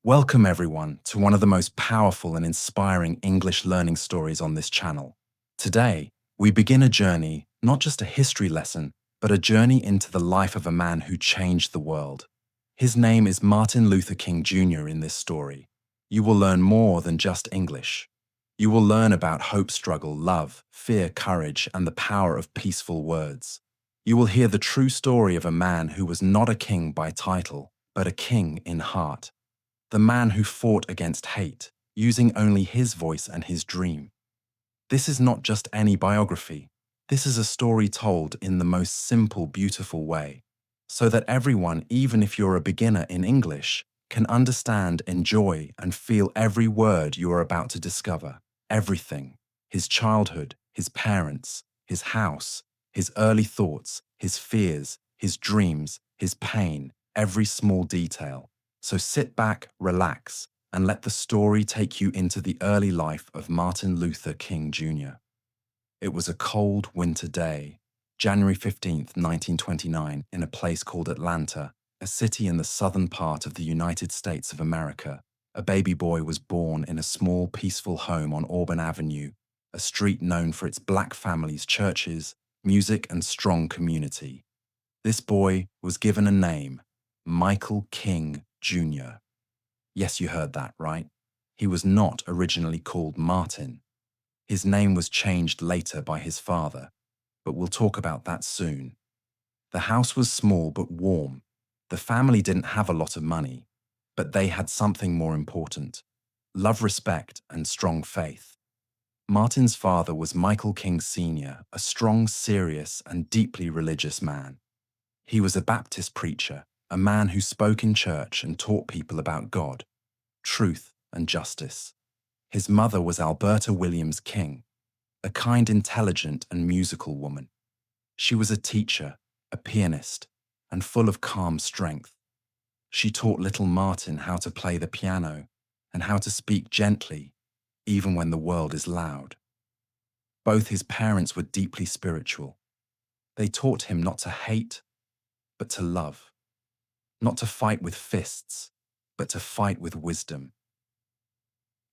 Welcome everyone to one of the most powerful and inspiring English learning stories on this channel. Today, we begin a journey, not just a history lesson, but a journey into the life of a man who changed the world. His name is Martin Luther King Jr. in this story. You will learn more than just English. You will learn about hope, struggle, love, fear, courage, and the power of peaceful words. You will hear the true story of a man who was not a king by title, but a king in heart. The man who fought against hate, using only his voice and his dream. This is not just any biography. This is a story told in the most simple, beautiful way, so that everyone, even if you're a beginner in English, can understand, enjoy, and feel every word you are about to discover. Everything. His childhood, his parents, his house, his early thoughts, his fears, his dreams, his pain, every small detail. So sit back, relax, and let the story take you into the early life of Martin Luther King Jr. It was a cold winter day, January 15th, 1929, in a place called Atlanta, a city in the southern part of the United States of America. A baby boy was born in a small, peaceful home on Auburn Avenue, a street known for its black families, churches, music, and strong community. This boy was given a name, Michael King Jr. Yes, you heard that right. He was not originally called Martin. His name was changed later by his father, but we'll talk about that soon. The house was small but warm. The family didn't have a lot of money, but they had something more important: love, respect, and strong faith. Martin's father was Michael King Sr., a strong, serious, and deeply religious man. He was a Baptist preacher, a man who spoke in church and taught people about God, truth, and justice. His mother was Alberta Williams King, a kind, intelligent, and musical woman. She was a teacher, a pianist, and full of calm strength. She taught little Martin how to play the piano and how to speak gently, even when the world is loud. Both his parents were deeply spiritual. They taught him not to hate, but to love. Not to fight with fists, but to fight with wisdom.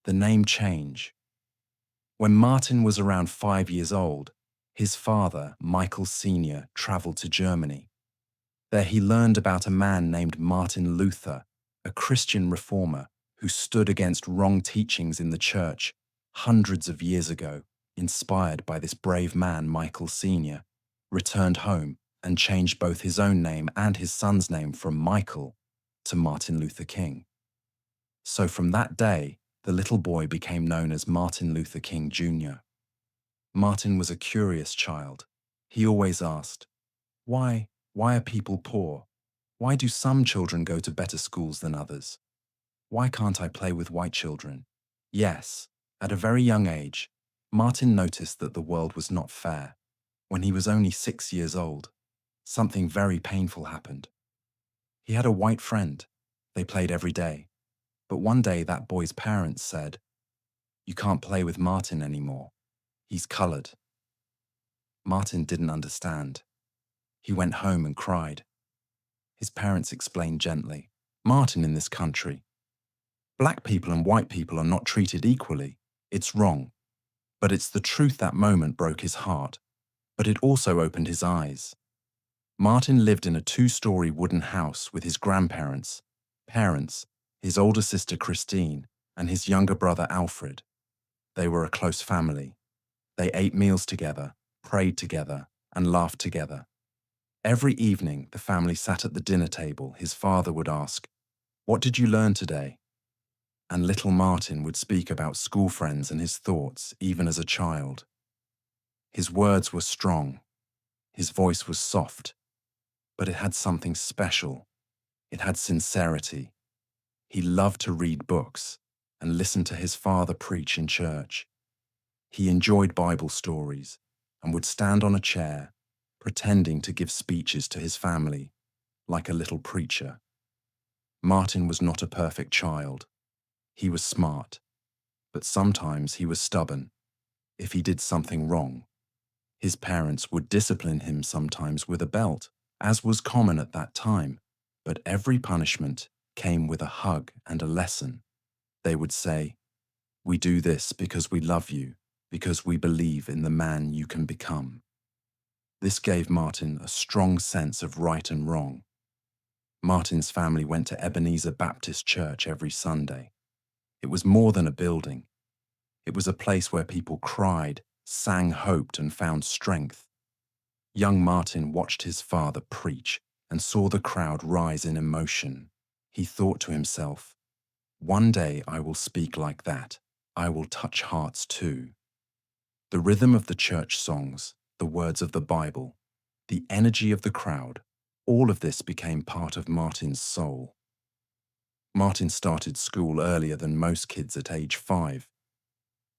The name change. When Martin was around 5 years old, his father, Michael Sr., traveled to Germany. There he learned about a man named Martin Luther, a Christian reformer who stood against wrong teachings in the church hundreds of years ago. Inspired by this brave man, Michael Sr. returned home and changed both his own name and his son's name from Michael to Martin Luther King. So from that day, the little boy became known as Martin Luther King Jr. Martin was a curious child. He always asked, Why are people poor? Why do some children go to better schools than others? Why can't I play with white children? Yes, at a very young age, Martin noticed that the world was not fair. When he was only 6 years old, something very painful happened. He had a white friend. They played every day. But one day that boy's parents said, You can't play with Martin anymore. He's colored. Martin didn't understand. He went home and cried. His parents explained gently, Martin, in this country, black people and white people are not treated equally. It's wrong. But it's the truth. That moment broke his heart, but it also opened his eyes. Martin lived in a 2-story wooden house with his grandparents, parents, his older sister Christine, and his younger brother Alfred. They were a close family. They ate meals together, prayed together, and laughed together. Every evening, the family sat at the dinner table. His father would ask, What did you learn today? And little Martin would speak about school friends and his thoughts, even as a child. His words were strong. His voice was soft. But it had something special. It had sincerity. He loved to read books and listen to his father preach in church. He enjoyed Bible stories and would stand on a chair, pretending to give speeches to his family, like a little preacher. Martin was not a perfect child. He was smart, but sometimes he was stubborn. If he did something wrong, his parents would discipline him, sometimes with a belt, as was common at that time, but every punishment came with a hug and a lesson. They would say, "We do this because we love you, because we believe in the man you can become." This gave Martin a strong sense of right and wrong. Martin's family went to Ebenezer Baptist Church every Sunday. It was more than a building. It was a place where people cried, sang, hoped, and found strength. Young Martin watched his father preach and saw the crowd rise in emotion. He thought to himself, "One day I will speak like that. I will touch hearts too." The rhythm of the church songs, the words of the Bible, the energy of the crowd, all of this became part of Martin's soul. Martin started school earlier than most kids at age 5.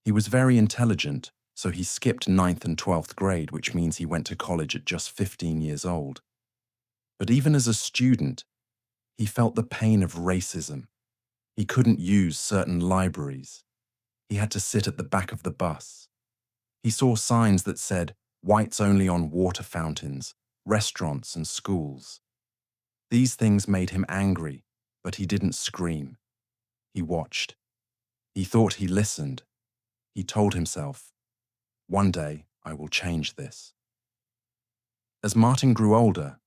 He was very intelligent, so he skipped 9th and 12th grade, which means he went to college at just 15 years old. But even as a student, he felt the pain of racism. He couldn't use certain libraries. He had to sit at the back of the bus. He saw signs that said, "Whites only on water fountains, restaurants and schools." These things made him angry, but he didn't scream. He watched. He thought he listened. He told himself, "One day I will change this." As Martin grew older,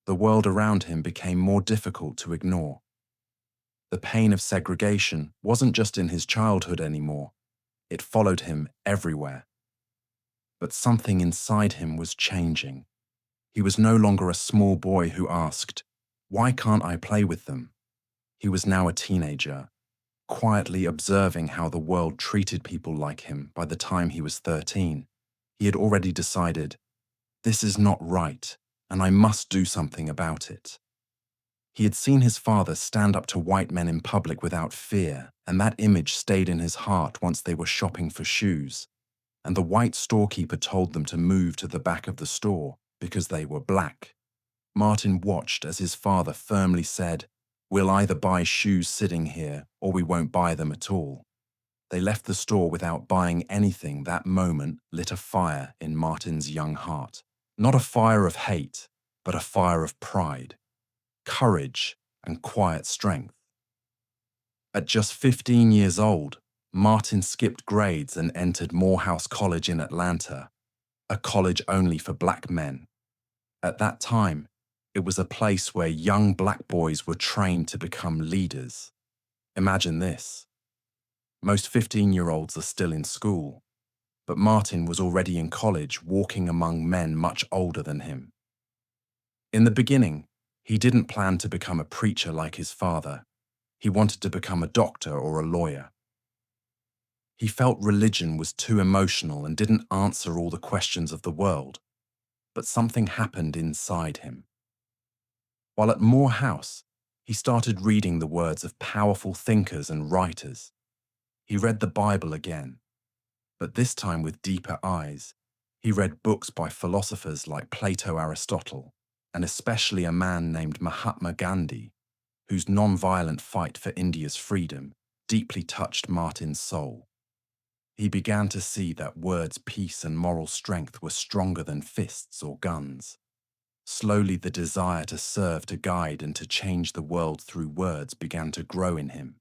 the world around him became more difficult to ignore. The pain of segregation wasn't just in his childhood anymore. It followed him everywhere. But something inside him was changing. He was no longer a small boy who asked, "Why can't I play with them?" He was now a teenager, quietly observing how the world treated people like him. By the time he was 13, he had already decided, "This is not right, and I must do something about it." He had seen his father stand up to white men in public without fear, and that image stayed in his heart once they were shopping for shoes, and the white storekeeper told them to move to the back of the store because they were black. Martin watched as his father firmly said, "We'll either buy shoes sitting here or we won't buy them at all." They left the store without buying anything. That moment lit a fire in Martin's young heart. Not a fire of hate, but a fire of pride, courage, and quiet strength. At just 15 years old, Martin skipped grades and entered Morehouse College in Atlanta, a college only for black men. At that time, it was a place where young black boys were trained to become leaders. Imagine this. Most 15-year-olds are still in school, but Martin was already in college, walking among men much older than him. In the beginning, he didn't plan to become a preacher like his father. He wanted to become a doctor or a lawyer. He felt religion was too emotional and didn't answer all the questions of the world. But something happened inside him. While at Morehouse, he started reading the words of powerful thinkers and writers. He read the Bible again, but this time with deeper eyes. He read books by philosophers like Plato, Aristotle, and especially a man named Mahatma Gandhi, whose non-violent fight for India's freedom deeply touched Martin's soul. He began to see that words, peace, and moral strength were stronger than fists or guns. Slowly, the desire to serve, to guide, and to change the world through words began to grow in him.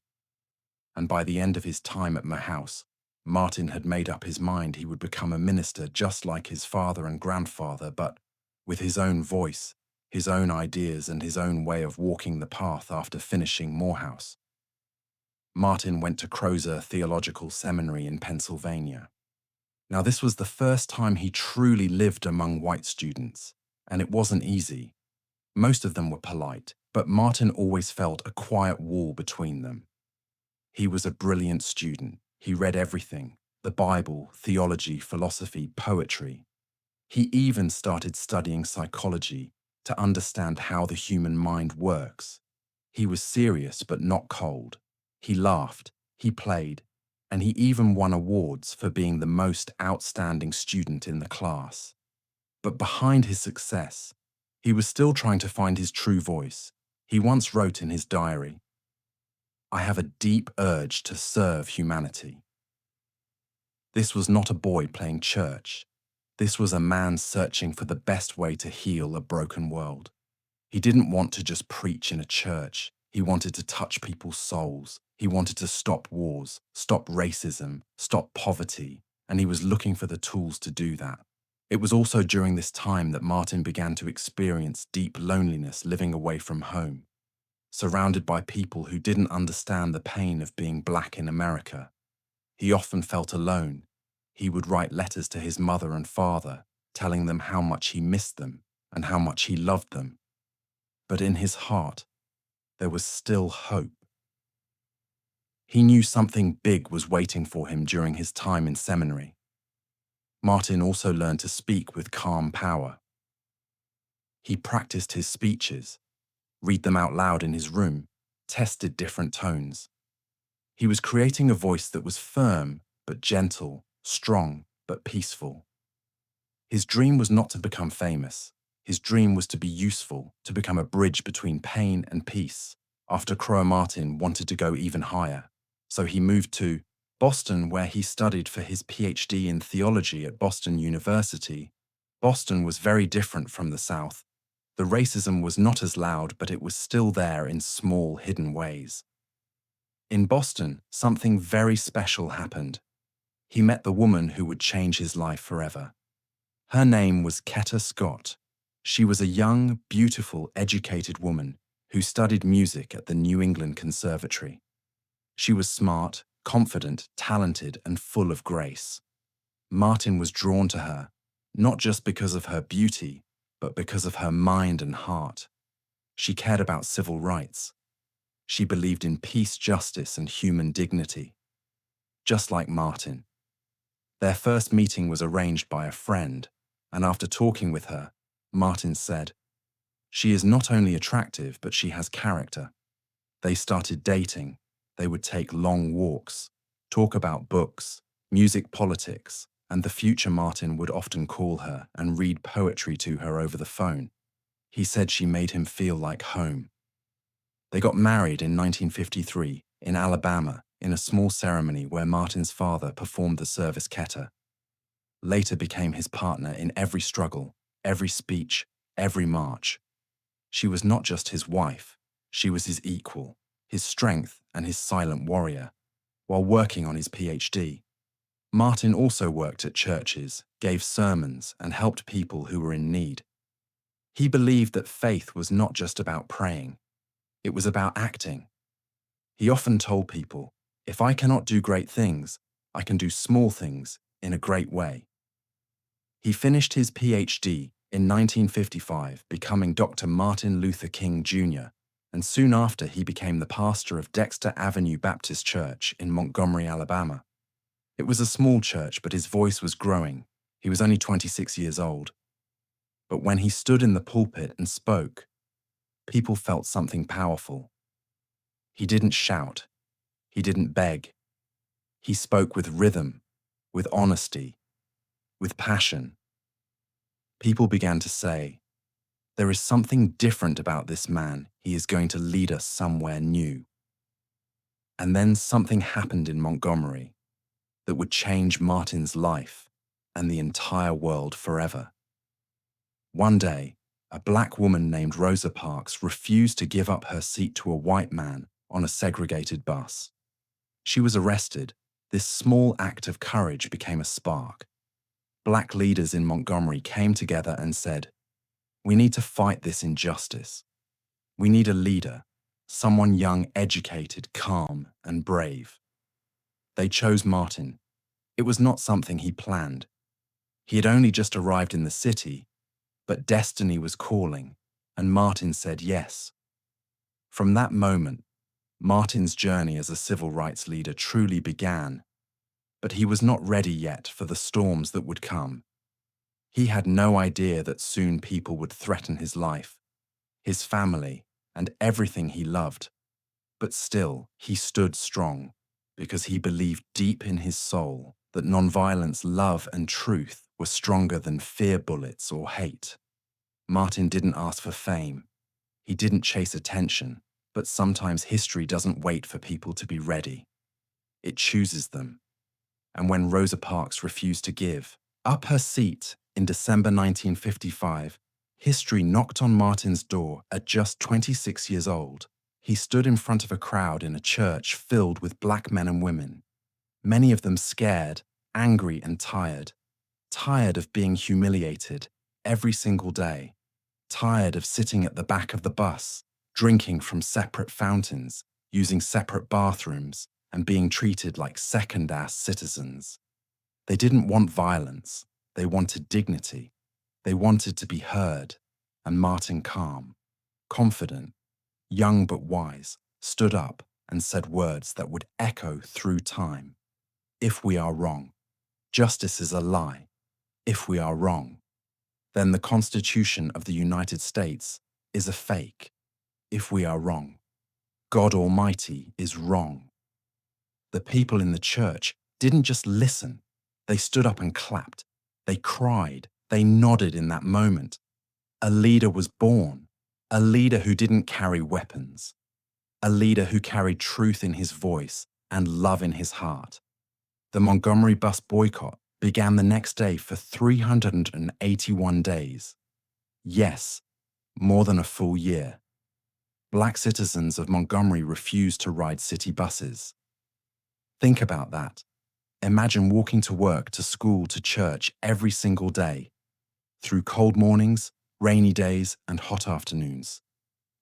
And by the end of his time at Morehouse, Martin had made up his mind he would become a minister just like his father and grandfather, but with his own voice, his own ideas, and his own way of walking the path after finishing Morehouse. Martin went to Crozer Theological Seminary in Pennsylvania. Now, this was the first time he truly lived among white students, and it wasn't easy. Most of them were polite, but Martin always felt a quiet wall between them. He was a brilliant student. He read everything: the Bible, theology, philosophy, poetry. He even started studying psychology to understand how the human mind works. He was serious but not cold. He laughed, he played, and he even won awards for being the most outstanding student in the class. But behind his success, he was still trying to find his true voice. He once wrote in his diary, "I have a deep urge to serve humanity." This was not a boy playing church. This was a man searching for the best way to heal a broken world. He didn't want to just preach in a church. He wanted to touch people's souls. He wanted to stop wars, stop racism, stop poverty, and he was looking for the tools to do that. It was also during this time that Martin began to experience deep loneliness living away from home, surrounded by people who didn't understand the pain of being black in America. He often felt alone. He would write letters to his mother and father, telling them how much he missed them and how much he loved them. But in his heart, there was still hope. He knew something big was waiting for him during his time in seminary. Martin also learned to speak with calm power. He practiced his speeches, read them out loud in his room, tested different tones. He was creating a voice that was firm but gentle, strong but peaceful. His dream was not to become famous. His dream was to be useful, to become a bridge between pain and peace. After Crowe-Martin wanted to go even higher, so he moved to Boston, where he studied for his PhD in theology at Boston University. Boston was very different from the South. The racism was not as loud, but it was still there in small, hidden ways. In Boston, something very special happened. He met the woman who would change his life forever. Her name was Ketta Scott. She was a young, beautiful, educated woman who studied music at the New England Conservatory. She was smart, confident, talented, and full of grace. Martin was drawn to her, not just because of her beauty, but because of her mind and heart. She cared about civil rights. She believed in peace, justice, and human dignity. Just like Martin. Their first meeting was arranged by a friend, and after talking with her, Martin said, "She is not only attractive, but she has character." They started dating. They would take long walks, talk about books, music, politics, and the future Martin would often call her and read poetry to her over the phone. He said she made him feel like home. They got married in 1953 in Alabama in a small ceremony where Martin's father performed the service Ketta. Later became his partner in every struggle, every speech, every march. She was not just his wife, she was his equal, his strength and his silent warrior. While working on his PhD, Martin also worked at churches, gave sermons, and helped people who were in need. He believed that faith was not just about praying, it was about acting. He often told people, "If I cannot do great things, I can do small things in a great way." He finished his PhD in 1955, becoming Dr. Martin Luther King Jr., and soon after he became the pastor of Dexter Avenue Baptist Church in Montgomery, Alabama. It was a small church, but his voice was growing. He was only 26 years old. But when he stood in the pulpit and spoke, people felt something powerful. He didn't shout. He didn't beg. He spoke with rhythm, with honesty, with passion. People began to say, "There is something different about this man. He is going to lead us somewhere new." And then something happened in Montgomery that would change Martin's life and the entire world forever. One day, a black woman named Rosa Parks refused to give up her seat to a white man on a segregated bus. She was arrested. This small act of courage became a spark. Black leaders in Montgomery came together and said, "We need to fight this injustice. We need a leader, someone young, educated, calm, and brave." They chose Martin. It was not something he planned. He had only just arrived in the city, but destiny was calling, and Martin said yes. From that moment, Martin's journey as a civil rights leader truly began, but he was not ready yet for the storms that would come. He had no idea that soon people would threaten his life, his family, and everything he loved. But still, he stood strong, because he believed deep in his soul that nonviolence, love, and truth were stronger than fear bullets or hate. Martin didn't ask for fame. He didn't chase attention, but sometimes history doesn't wait for people to be ready. It chooses them. And when Rosa Parks refused to give up her seat in December 1955, history knocked on Martin's door at just 26 years old. He stood in front of a crowd in a church filled with black men and women, many of them scared, angry, and tired of being humiliated every single day, tired of sitting at the back of the bus, drinking from separate fountains, using separate bathrooms, and being treated like second-class citizens. They didn't want violence. They wanted dignity. They wanted to be heard. And Martin, calm, confident, young but wise, stood up and said words that would echo through time. If we are wrong, justice is a lie. If we are wrong, then the Constitution of the United States is a fake. If we are wrong, God Almighty is wrong. The people in the church didn't just listen. They stood up and clapped. They cried. They nodded in that moment. A leader was born. A leader who didn't carry weapons. A leader who carried truth in his voice and love in his heart. The Montgomery bus boycott began the next day for 381 days. Yes, more than a full year. Black citizens of Montgomery refused to ride city buses. Think about that. Imagine walking to work, to school, to church every single day, through cold mornings, rainy days, and hot afternoons.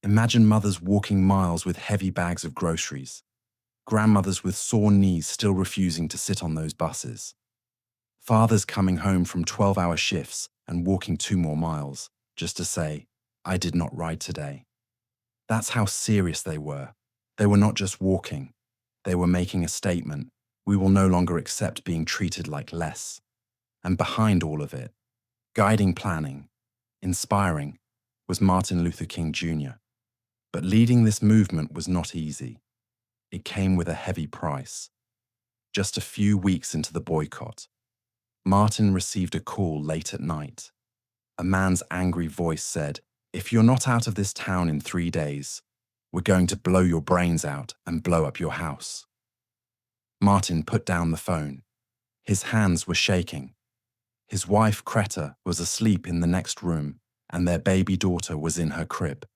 Imagine mothers walking miles with heavy bags of groceries, grandmothers with sore knees still refusing to sit on those buses, fathers coming home from 12-hour shifts and walking 2 more miles just to say, "I did not ride today." That's how serious they were. They were not just walking. They were making a statement. We will no longer accept being treated like less. And behind all of it, guiding planning, inspiring, was Martin Luther King Jr. But leading this movement was not easy. It came with a heavy price. Just a few weeks into the boycott, Martin received a call late at night. A man's angry voice said, "If you're not out of this town in 3 days, we're going to blow your brains out and blow up your house." Martin put down the phone. His hands were shaking. His wife, Greta, was asleep in the next room, and their baby daughter was in her crib.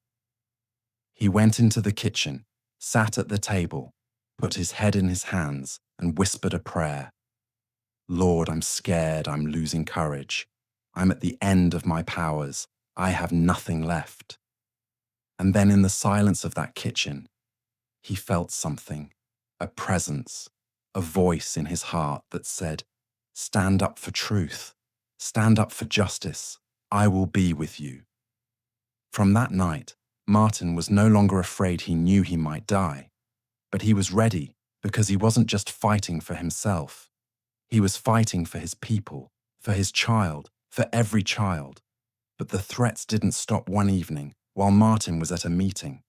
He went into the kitchen, sat at the table, put his head in his hands, and whispered a prayer. "Lord, I'm scared, I'm losing courage. I'm at the end of my powers. I have nothing left." And then in the silence of that kitchen, he felt something, a presence, a voice in his heart that said, "Stand up for truth. Stand up for justice. I will be with you." From that night, Martin was no longer afraid. He knew he might die, but he was ready because he wasn't just fighting for himself. He was fighting for his people, for his child, for every child. But the threats didn't stop one evening while Martin was at a meeting.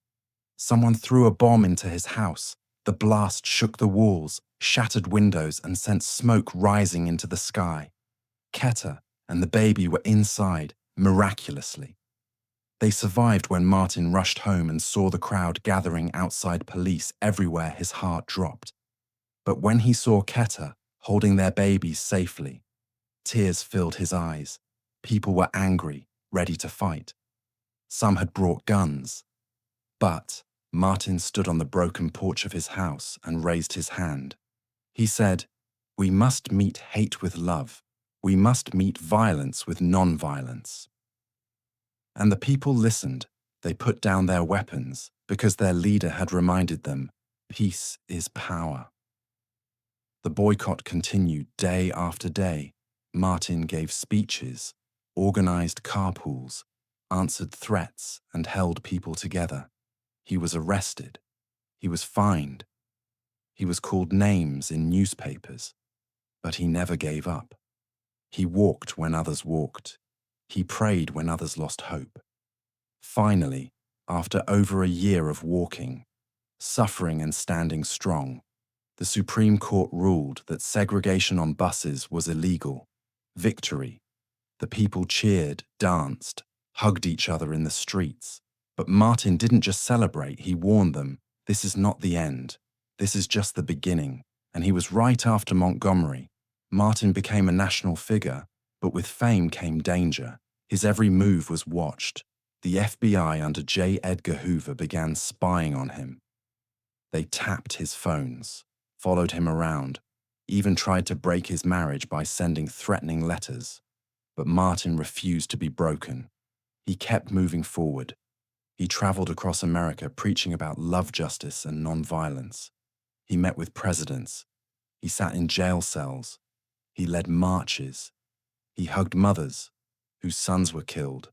Someone threw a bomb into his house. The blast shook the walls, shattered windows, and sent smoke rising into the sky. Greta and the baby were inside, miraculously. They survived. When Martin rushed home and saw the crowd gathering outside police everywhere, his heart dropped. But when he saw Greta holding their babies safely, tears filled his eyes. People were angry, ready to fight. Some had brought guns. But Martin stood on the broken porch of his house and raised his hand. He said, "We must meet hate with love. We must meet violence with non-violence." And the people listened. They put down their weapons because their leader had reminded them, peace is power. The boycott continued day after day. Martin gave speeches, organized carpools, answered threats, and held people together. He was arrested. He was fined. He was called names in newspapers. But he never gave up. He walked when others walked. He prayed when others lost hope. Finally, after over a year of walking, suffering and standing strong, the Supreme Court ruled that segregation on buses was illegal. Victory. The people cheered, danced, hugged each other in the streets. But Martin didn't just celebrate, he warned them, this is not the end. This is just the beginning. And he was right. After Montgomery, Martin became a national figure, but with fame came danger. His every move was watched. The FBI under J. Edgar Hoover began spying on him. They tapped his phones, followed him around, even tried to break his marriage by sending threatening letters. But Martin refused to be broken. He kept moving forward. He traveled across America preaching about love, justice, and nonviolence. He met with presidents. He sat in jail cells. He led marches. He hugged mothers whose sons were killed.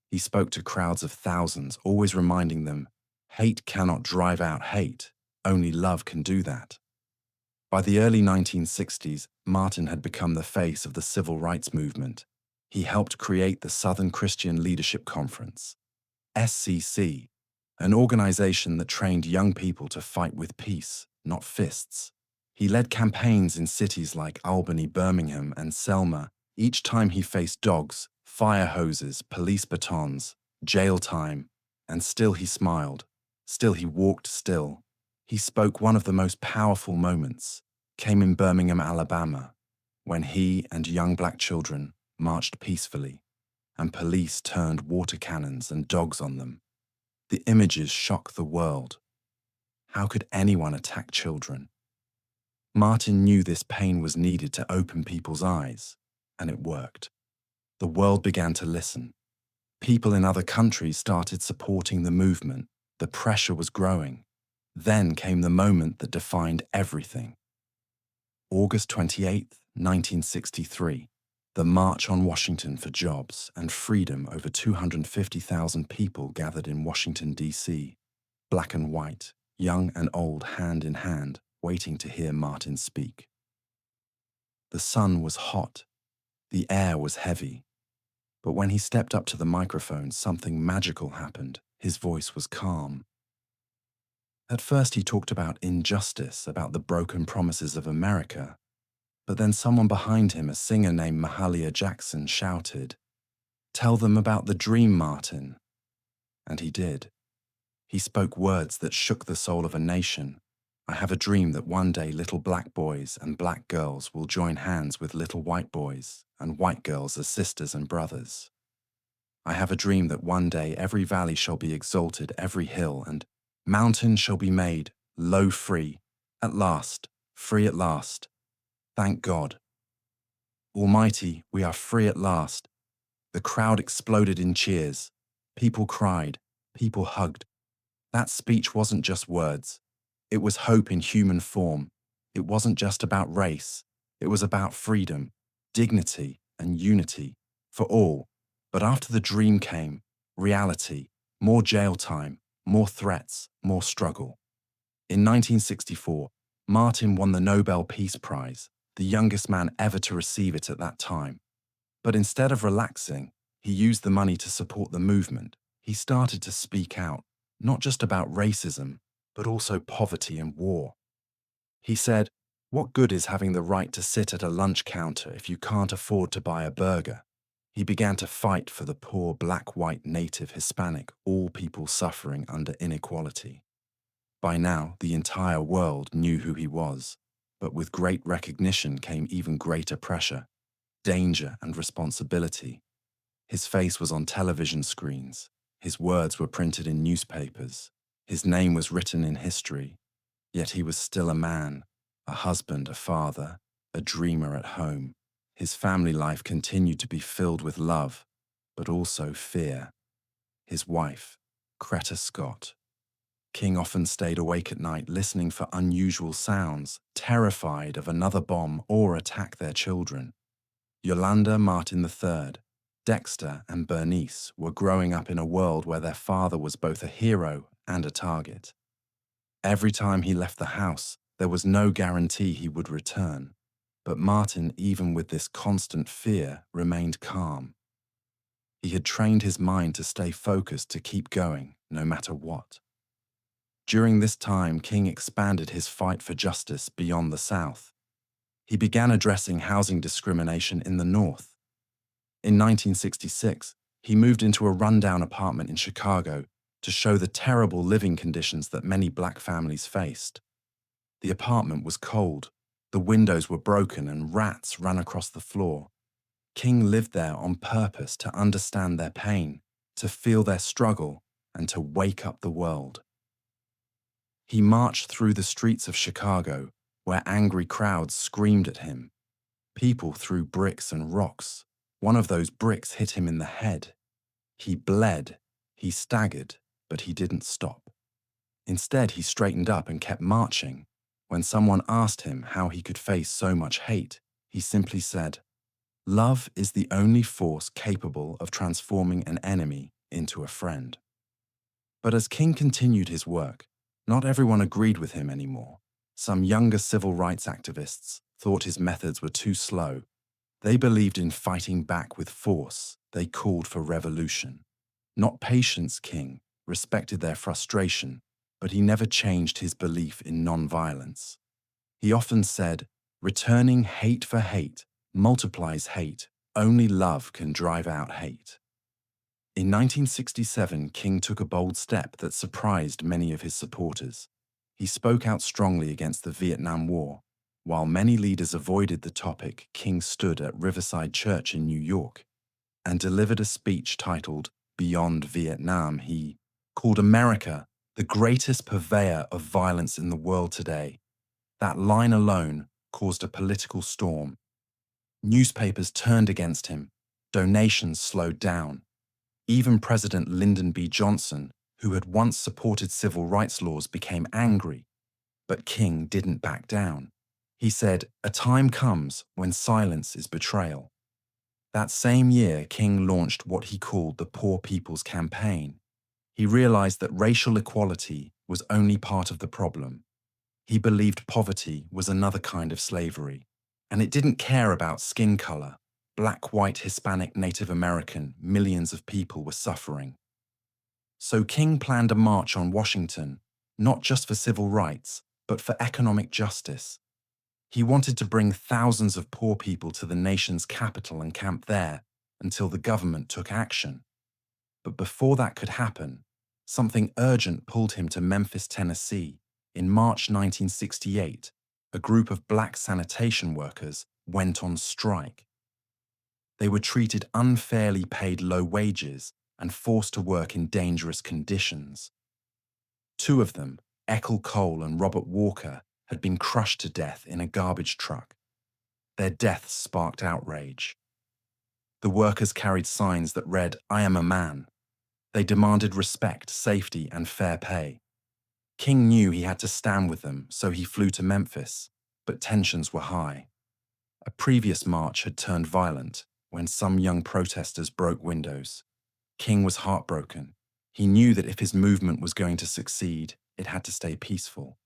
He spoke to crowds of thousands, always reminding them, hate cannot drive out hate. Only love can do that. By the early 1960s, Martin had become the face of the civil rights movement. He helped create the Southern Christian Leadership Conference, SCC, an organization that trained young people to fight with peace, not fists. He led campaigns in cities like Albany, Birmingham, and Selma. Each time he faced dogs, fire hoses, police batons, jail time, and still he smiled. Still he walked still. He spoke. One of the most powerful moments came in Birmingham, Alabama, when he and young black children marched peacefully, and police turned water cannons and dogs on them. The images shocked the world. How could anyone attack children? Martin knew this pain was needed to open people's eyes, and it worked. The world began to listen. People in other countries started supporting the movement. The pressure was growing. Then came the moment that defined everything. August 28, 1963, the March on Washington for Jobs and Freedom. Over 250,000 people gathered in Washington, D.C., black and white, young and old, hand in hand, waiting to hear Martin speak. The sun was hot. The air was heavy. But when he stepped up to the microphone, something magical happened. His voice was calm. At first he talked about injustice, about the broken promises of America. But then someone behind him, a singer named Mahalia Jackson, shouted, "Tell them about the dream, Martin." And he did. He spoke words that shook the soul of a nation. I have a dream that one day little black boys and black girls will join hands with little white boys and white girls as sisters and brothers. I have a dream that one day every valley shall be exalted, every hill and mountain shall be made low, free at last, free at last. Thank God. Almighty, we are free at last. The crowd exploded in cheers. People cried. People hugged. That speech wasn't just words. It was hope in human form. It wasn't just about race. It was about freedom, dignity, and unity for all. But after the dream came reality, more jail time, more threats, more struggle. In 1964, Martin won the Nobel Peace Prize, the youngest man ever to receive it at that time. But instead of relaxing, he used the money to support the movement. He started to speak out, not just about racism, but also poverty and war. He said, "What good is having the right to sit at a lunch counter if you can't afford to buy a burger?" He began to fight for the poor black, white, native, Hispanic, all people suffering under inequality. By now, the entire world knew who he was, but with great recognition came even greater pressure, danger and responsibility. His face was on television screens. His words were printed in newspapers. His name was written in history. Yet he was still a man, a husband, a father, a dreamer at home. His family life continued to be filled with love, but also fear. His wife, Greta Scott. King often stayed awake at night listening for unusual sounds, terrified of another bomb or attack their children. Yolanda, Martin III, Dexter, and Bernice were growing up in a world where their father was both a hero and a target. Every time he left the house, there was no guarantee he would return. But Martin, even with this constant fear, remained calm. He had trained his mind to stay focused, to keep going, no matter what. During this time, King expanded his fight for justice beyond the South. He began addressing housing discrimination in the North. In 1966, he moved into a rundown apartment in Chicago to show the terrible living conditions that many black families faced. The apartment was cold, the windows were broken, and rats ran across the floor. King lived there on purpose to understand their pain, to feel their struggle, and to wake up the world. He marched through the streets of Chicago, where angry crowds screamed at him. People threw bricks and rocks. One of those bricks hit him in the head. He bled, he staggered, but he didn't stop. Instead, he straightened up and kept marching. When someone asked him how he could face so much hate, he simply said, "Love is the only force capable of transforming an enemy into a friend." But as King continued his work, not everyone agreed with him anymore. Some younger civil rights activists thought his methods were too slow. They believed in fighting back with force. They called for revolution. Not patience, King respected their frustration, but he never changed his belief in nonviolence. He often said, "Returning hate for hate multiplies hate. Only love can drive out hate." In 1967, King took a bold step that surprised many of his supporters. He spoke out strongly against the Vietnam War. While many leaders avoided the topic, King stood at Riverside Church in New York and delivered a speech titled "Beyond Vietnam." He called America the greatest purveyor of violence in the world today. That line alone caused a political storm. Newspapers turned against him. Donations slowed down. Even President Lyndon B. Johnson, who had once supported civil rights laws, became angry. But King didn't back down. He said, "A time comes when silence is betrayal." That same year, King launched what he called the Poor People's Campaign. He realized that racial equality was only part of the problem. He believed poverty was another kind of slavery, and it didn't care about skin color. Black, white, Hispanic, Native American, millions of people were suffering. So King planned a march on Washington, not just for civil rights, but for economic justice. He wanted to bring thousands of poor people to the nation's capital and camp there until the government took action. But before that could happen, something urgent pulled him to Memphis, Tennessee. In March 1968, a group of black sanitation workers went on strike. They were treated unfairly, paid low wages, and forced to work in dangerous conditions. Two of them, Eckel Cole and Robert Walker, had been crushed to death in a garbage truck. Their deaths sparked outrage. The workers carried signs that read, "I am a man." They demanded respect, safety, and fair pay. King knew he had to stand with them, so he flew to Memphis, but tensions were high. A previous march had turned violent when some young protesters broke windows. King was heartbroken. He knew that if his movement was going to succeed, it had to stay peaceful.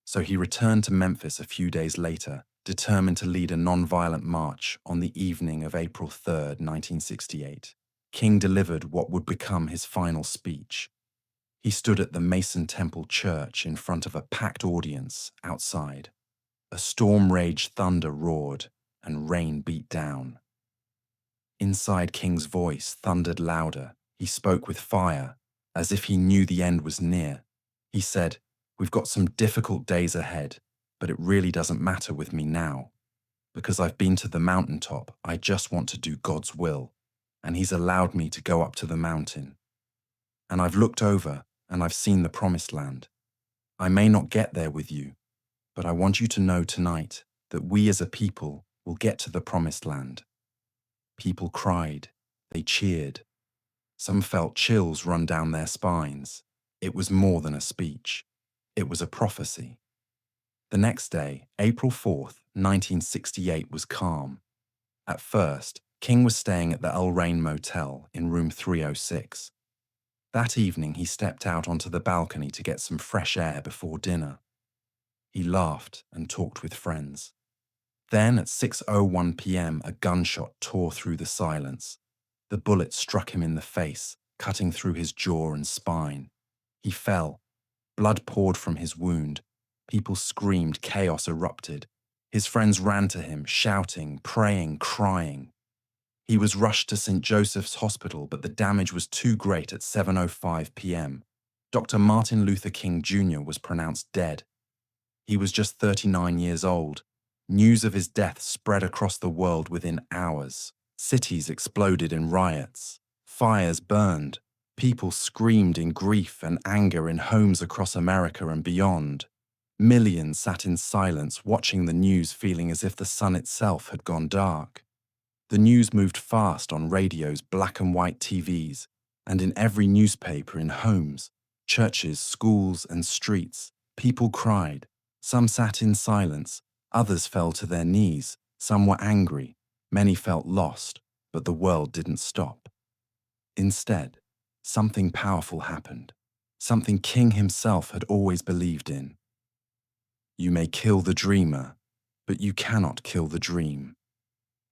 So he returned to Memphis a few days later, determined to lead a nonviolent march on the evening of April 3rd, 1968. King delivered what would become his final speech. He stood at the Mason Temple Church in front of a packed audience outside. A storm raged, thunder roared, and rain beat down. Inside, King's voice thundered louder. He spoke with fire, as if he knew the end was near. He said, "We've got some difficult days ahead, but it really doesn't matter with me now. Because I've been to the mountaintop, I just want to do God's will, and He's allowed me to go up to the mountain. And I've looked over, and I've seen the promised land. I may not get there with you, but I want you to know tonight that we as a people will get to the promised land." People cried. They cheered. Some felt chills run down their spines. It was more than a speech. It was a prophecy. The next day, April 4th, 1968, was calm. At first, King was staying at the El Rain Motel in room 306. That evening, he stepped out onto the balcony to get some fresh air before dinner. He laughed and talked with friends. Then, at 6:01 p.m., a gunshot tore through the silence. The bullet struck him in the face, cutting through his jaw and spine. He fell. Blood poured from his wound. People screamed, chaos erupted. His friends ran to him, shouting, praying, crying. He was rushed to St. Joseph's Hospital, but the damage was too great at 7:05 p.m. Dr. Martin Luther King Jr. was pronounced dead. He was just 39 years old. News of his death spread across the world within hours. Cities exploded in riots. Fires burned. People screamed in grief and anger in homes across America and beyond. Millions sat in silence watching the news, feeling as if the sun itself had gone dark. The news moved fast on radios, black and white TVs, and in every newspaper in homes, churches, schools, and streets. People cried. Some sat in silence, others fell to their knees, some were angry, many felt lost, but the world didn't stop. Instead, something powerful happened, something King himself had always believed in. You may kill the dreamer, but you cannot kill the dream.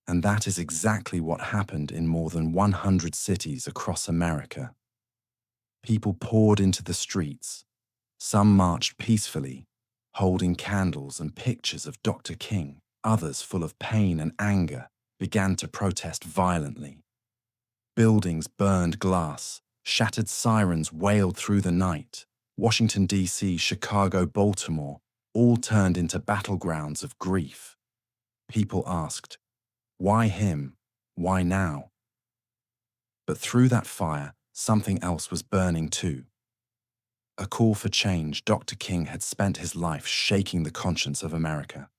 And that is exactly what happened in more than 100 cities across America. People poured into the streets. Some marched peacefully, holding candles and pictures of Dr. King. Others, full of pain and anger, began to protest violently. Buildings burned glass, shattered sirens wailed through the night. Washington, D.C., Chicago, Baltimore, all turned into battlegrounds of grief. People asked, why him? Why now? But through that fire, something else was burning too. A call for change. Dr. King had spent his life shaking the conscience of America.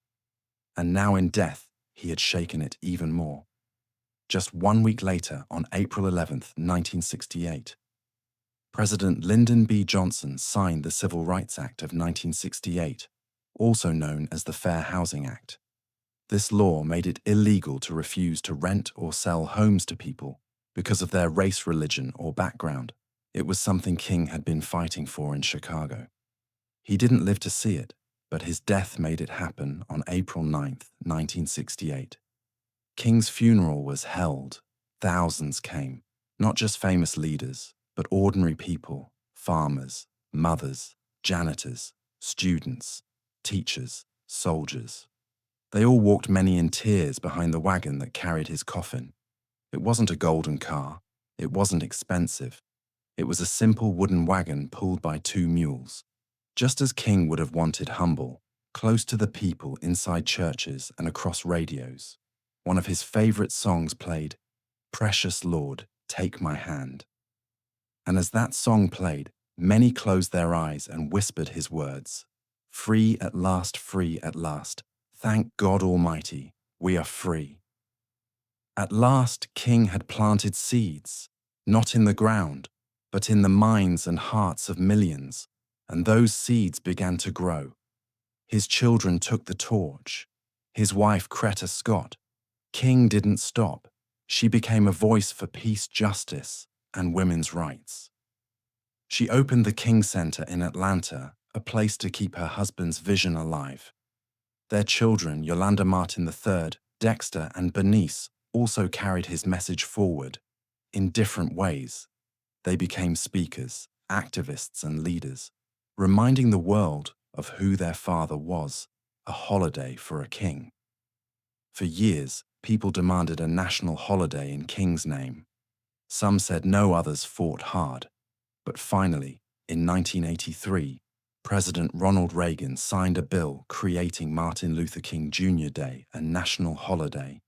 And now in death, he had shaken it even more. Just 1 week later, on April 11th, 1968, President Lyndon B. Johnson signed the Civil Rights Act of 1968, also known as the Fair Housing Act. This law made it illegal to refuse to rent or sell homes to people because of their race, religion, or background. It was something King had been fighting for in Chicago. He didn't live to see it, but his death made it happen on April 9th, 1968. King's funeral was held. Thousands came, not just famous leaders, but ordinary people, farmers, mothers, janitors, students, teachers, soldiers. They all walked, many in tears, behind the wagon that carried his coffin. It wasn't a golden car. It wasn't expensive. It was a simple wooden wagon pulled by 2 mules. Just as King would have wanted, humble, close to the people inside churches and across radios. One of his favorite songs played, "Precious Lord, Take My Hand." And as that song played, many closed their eyes and whispered his words, "Free at last, free at last. Thank God Almighty, we are free." At last, King had planted seeds, not in the ground, but in the minds and hearts of millions, and those seeds began to grow. His children took the torch. His wife, Coretta Scott. King didn't stop. She became a voice for peace, justice, and women's rights. She opened the King Center in Atlanta, a place to keep her husband's vision alive. Their children, Yolanda Martin III, Dexter, and Bernice, also carried his message forward in different ways. They became speakers, activists, and leaders, reminding the world of who their father was, a holiday for a king. For years, people demanded a national holiday in King's name. Some said no, others fought hard. But finally, in 1983, President Ronald Reagan signed a bill creating Martin Luther King Jr. Day, a national holiday,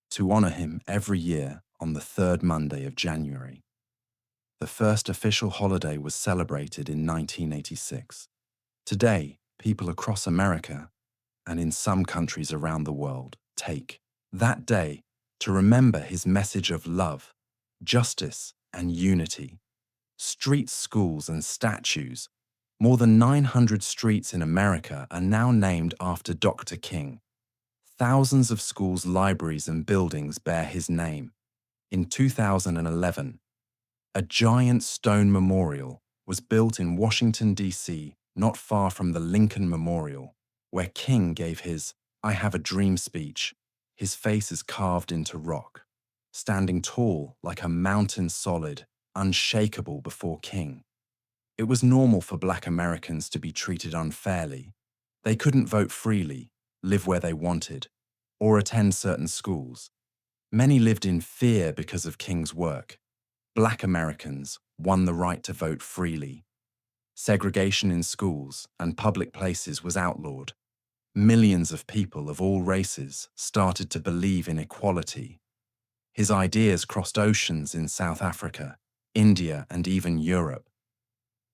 to honor him every year on the 3rd Monday of January. The first official holiday was celebrated in 1986. Today, people across America, and in some countries around the world, take that day to remember his message of love, justice, and unity. Streets, schools, and statues. More than 900 streets in America are now named after Dr. King. Thousands of schools, libraries, and buildings bear his name. In 2011, a giant stone memorial was built in Washington, D.C., not far from the Lincoln Memorial, where King gave his "I Have a Dream" speech. His face is carved into rock, standing tall like a mountain, solid, unshakable before King. It was normal for Black Americans to be treated unfairly. They couldn't vote freely, live where they wanted, or attend certain schools. Many lived in fear because of King's work. Black Americans won the right to vote freely. Segregation in schools and public places was outlawed. Millions of people of all races started to believe in equality. His ideas crossed oceans in South Africa, India, and even Europe.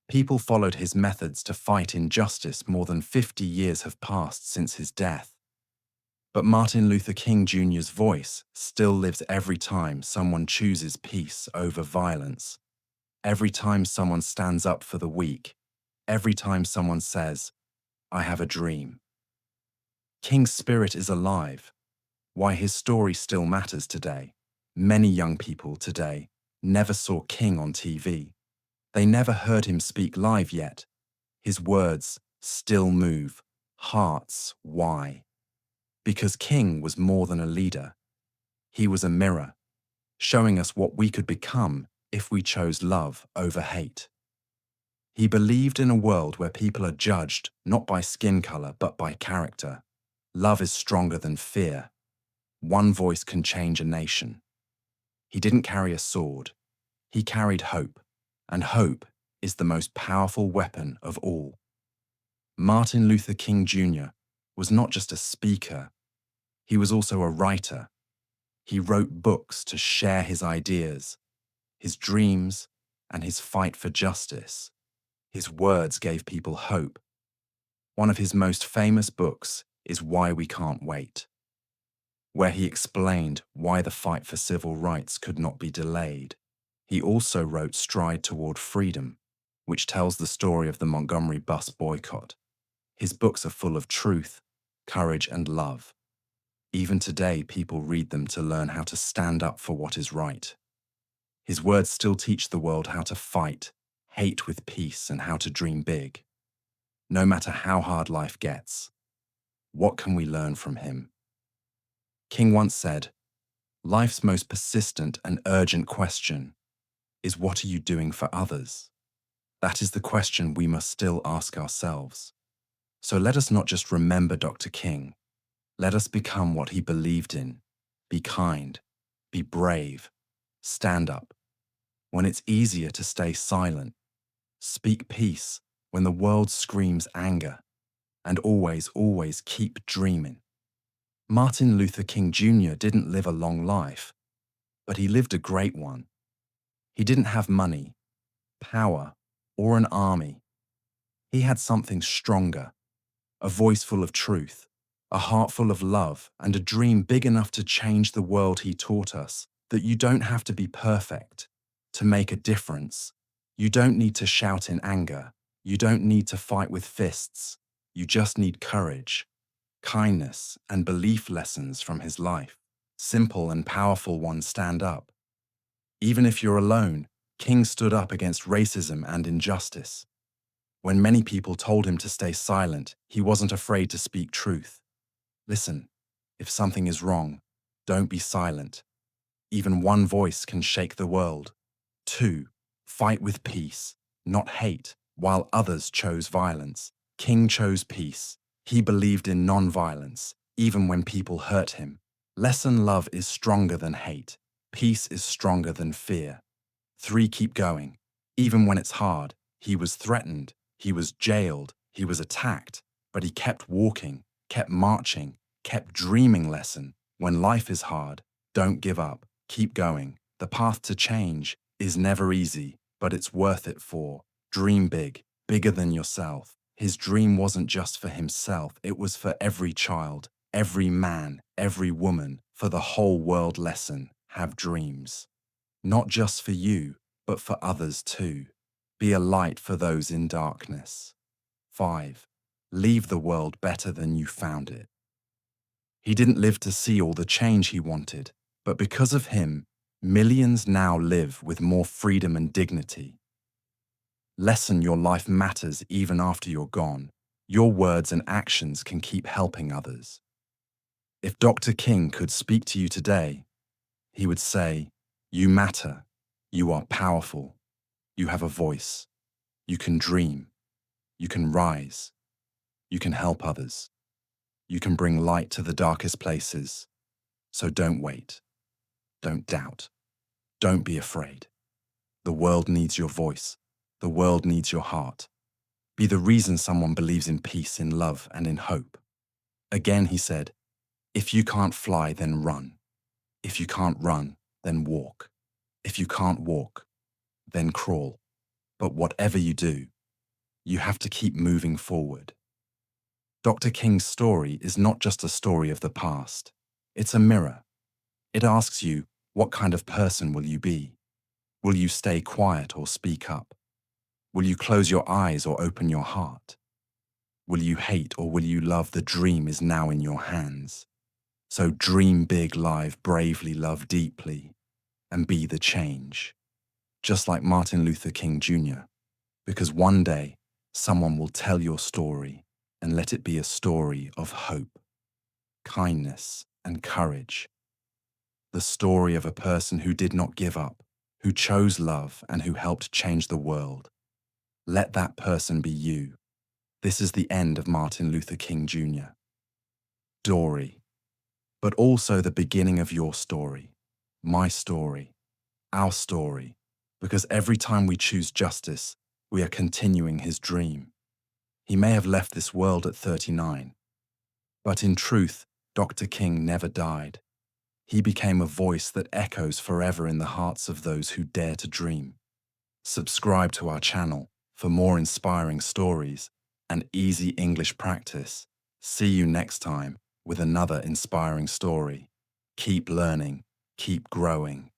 People followed his methods to fight injustice. More than 50 years have passed since his death. But Martin Luther King Jr.'s voice still lives every time someone chooses peace over violence, every time someone stands up for the weak, every time someone says, "I have a dream." King's spirit is alive. Why his story still matters today. Many young people today never saw King on TV. They never heard him speak live yet. His words still move hearts. Why? Because King was more than a leader. He was a mirror, showing us what we could become if we chose love over hate. He believed in a world where people are judged not by skin color but by character. Love is stronger than fear. One voice can change a nation. He didn't carry a sword. He carried hope, and hope is the most powerful weapon of all. Martin Luther King Jr. was not just a speaker, he was also a writer. He wrote books to share his ideas, his dreams, and his fight for justice. His words gave people hope. One of his most famous books is Why We Can't Wait, where he explained why the fight for civil rights could not be delayed. He also wrote Stride Toward Freedom, which tells the story of the Montgomery bus boycott. His books are full of truth, courage, and love. Even today, people read them to learn how to stand up for what is right. His words still teach the world how to fight, hate with peace, and how to dream big. No matter how hard life gets, what can we learn from him? King once said, "Life's most persistent and urgent question is, what are you doing for others?" That is the question we must still ask ourselves. So let us not just remember Dr. King. Let us become what he believed in. Be kind, be brave, stand up. When it's easier to stay silent, speak peace when the world screams anger, and always, always keep dreaming. Martin Luther King Jr. didn't live a long life, but he lived a great one. He didn't have money, power, or an army. He had something stronger, a voice full of truth, a heart full of love, and a dream big enough to change the world. He taught us that you don't have to be perfect to make a difference. You don't need to shout in anger. You don't need to fight with fists. You just need courage, kindness, and belief. Lessons from his life. Simple and powerful ones. Stand up. Even if you're alone, King stood up against racism and injustice. When many people told him to stay silent, he wasn't afraid to speak truth. Listen, if something is wrong, don't be silent. Even one voice can shake the world. 2. Fight with peace, not hate, while others chose violence. King chose peace. He believed in non-violence, even when people hurt him. Lesson: love is stronger than hate. Peace is stronger than fear. 3. Keep going. Even when it's hard, he was threatened, he was jailed, he was attacked, but he kept walking, kept marching, kept dreaming. Lesson: when life is hard, don't give up, keep going. The path to change is never easy, but it's worth it. 4. Dream big, bigger than yourself. His dream wasn't just for himself, it was for every child, every man, every woman, for the whole world. Lesson: have dreams. Not just for you, but for others too. Be a light for those in darkness. 5. Leave the world better than you found it. He didn't live to see all the change he wanted, but because of him, millions now live with more freedom and dignity. Lesson: your life matters even after you're gone. Your words and actions can keep helping others. If Dr. King could speak to you today, he would say, you matter, you are powerful, you have a voice, you can dream, you can rise, you can help others, you can bring light to the darkest places. So don't wait, don't doubt, don't be afraid. The world needs your voice, the world needs your heart. Be the reason someone believes in peace, in love, and in hope. Again, he said, if you can't fly, then run. If you can't run, then walk. If you can't walk, then crawl. But whatever you do, you have to keep moving forward. Dr. King's story is not just a story of the past. It's a mirror. It asks you, what kind of person will you be? Will you stay quiet or speak up? Will you close your eyes or open your heart? Will you hate or will you love? The dream is now in your hands. So dream big, live bravely, love deeply, and be the change. Just like Martin Luther King Jr. Because one day, someone will tell your story and let it be a story of hope, kindness, and courage. The story of a person who did not give up, who chose love, and who helped change the world. Let that person be you. This is the end of Martin Luther King Jr. Dory, but also the beginning of your story, my story, our story, because every time we choose justice, we are continuing his dream. He may have left this world at 39, but in truth, Dr. King never died. He became a voice that echoes forever in the hearts of those who dare to dream. Subscribe to our channel for more inspiring stories and easy English practice. See you next time with another inspiring story. Keep learning, keep growing.